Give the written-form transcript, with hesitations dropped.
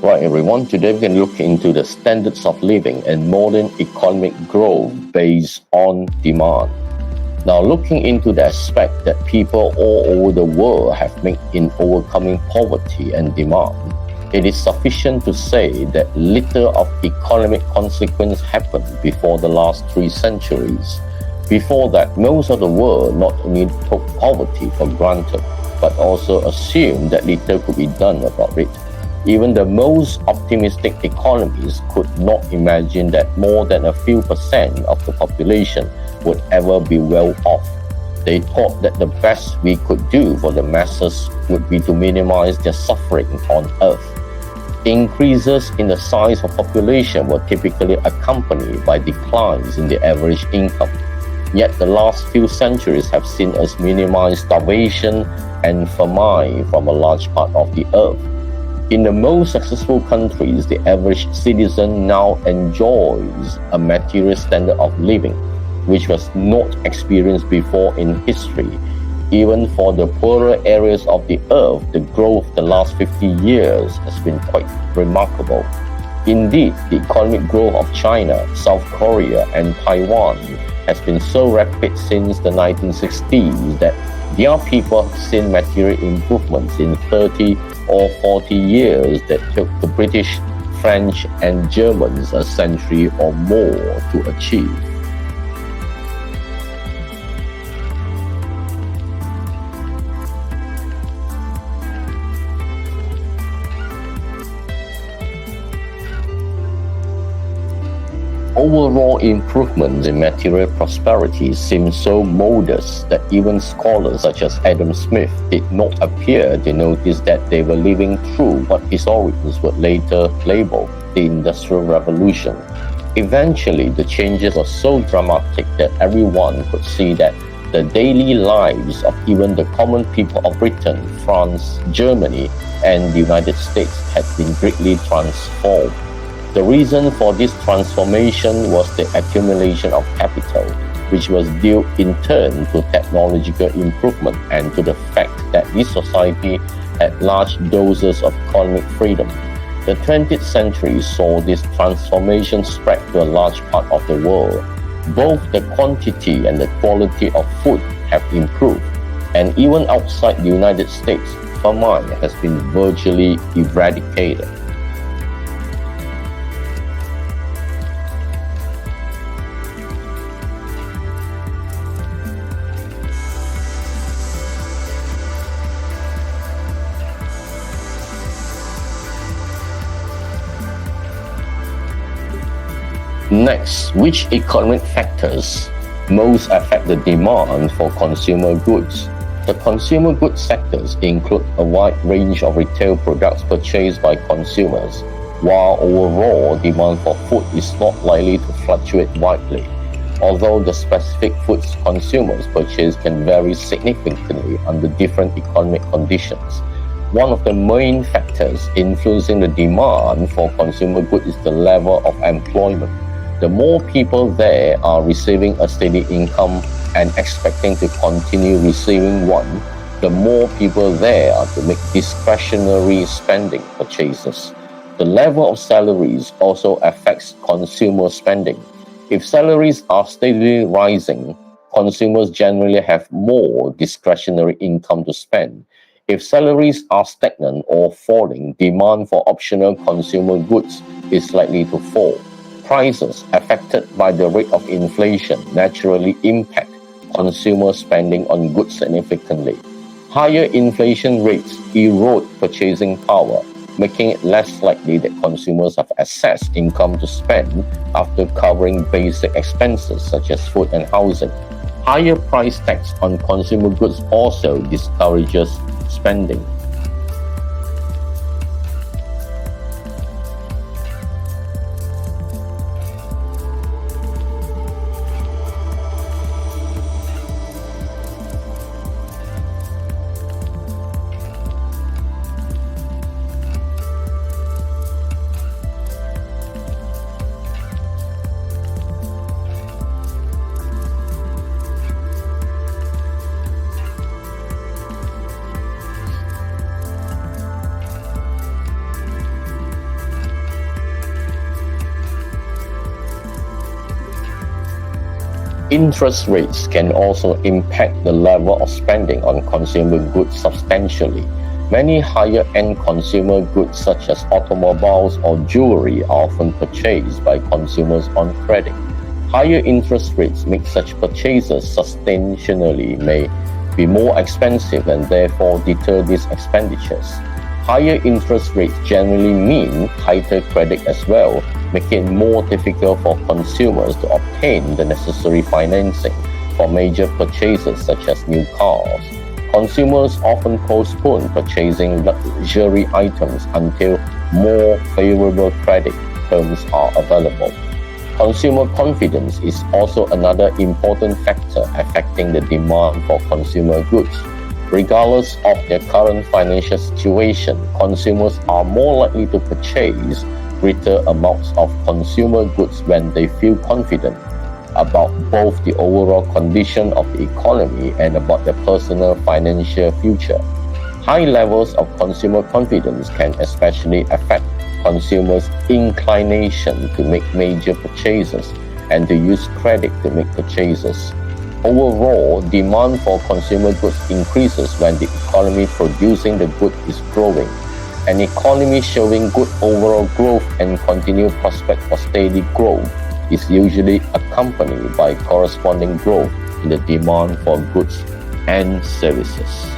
Right, everyone. Today we can look into the standards of living and modern economic growth based on demand. Now, looking into the aspect that people all over the world have made in overcoming poverty and demand, it is sufficient to say that little of economic consequence happened before the last 3 centuries. Before that, most of the world not only took poverty for granted, but also assumed that little could be done about it. Even the most optimistic economists could not imagine that more than a few percent of the population would ever be well off. They thought that the best we could do for the masses would be to minimize their suffering on earth. Increases in the size of population were typically accompanied by declines in the average income. Yet the last few centuries have seen us minimize starvation and famine from a large part of the earth. In the most successful countries, the average citizen now enjoys a material standard of living, which was not experienced before in history. Even for the poorer areas of the earth, the growth the last 50 years has been quite remarkable. Indeed, the economic growth of China, South Korea, and Taiwan has been so rapid since the 1960s that their people have seen material improvements in 30 or 40 years that took the British, French, and Germans a century or more to achieve. Overall improvements in material prosperity seem so modest that even scholars such as Adam Smith did not appear to notice that they were living through what historians would later label the Industrial Revolution. Eventually, the changes were so dramatic that everyone could see that the daily lives of even the common people of Britain, France, Germany, and the United States had been greatly transformed. The reason for this transformation was the accumulation of capital, which was due in turn to technological improvement and to the fact that this society had large doses of economic freedom. The 20th century saw this transformation spread to a large part of the world. Both the quantity and the quality of food have improved, and even outside the United States, famine has been virtually eradicated. Next, which economic factors most affect the demand for consumer goods? The consumer goods sectors include a wide range of retail products purchased by consumers, while overall demand for food is not likely to fluctuate widely. Although the specific foods consumers purchase can vary significantly under different economic conditions, one of the main factors influencing the demand for consumer goods is the level of employment. The more people there are receiving a steady income and expecting to continue receiving one, the more people there are to make discretionary spending purchases. The level of salaries also affects consumer spending. If salaries are steadily rising, consumers generally have more discretionary income to spend. If salaries are stagnant or falling, demand for optional consumer goods is likely to fall. Prices affected by the rate of inflation naturally impact consumer spending on goods significantly. Higher inflation rates erode purchasing power, making it less likely that consumers have excess income to spend after covering basic expenses such as food and housing. Higher price tax on consumer goods also discourages spending. Interest rates can also impact the level of spending on consumer goods substantially. Many higher-end consumer goods such as automobiles or jewelry are often purchased by consumers on credit. Higher interest rates make such purchases substantially may be more expensive and therefore deter these expenditures. Higher interest rates generally mean tighter credit as well, making it more difficult for consumers to obtain the necessary financing for major purchases such as new cars. Consumers often postpone purchasing luxury items until more favorable credit terms are available. Consumer confidence is also another important factor affecting the demand for consumer goods. Regardless of their current financial situation, consumers are more likely to purchase greater amounts of consumer goods when they feel confident about both the overall condition of the economy and about their personal financial future. High levels of consumer confidence can especially affect consumers' inclination to make major purchases and to use credit to make purchases. Overall, demand for consumer goods increases when the economy producing the good is growing. An economy showing good overall growth and continued prospect for steady growth is usually accompanied by corresponding growth in the demand for goods and services.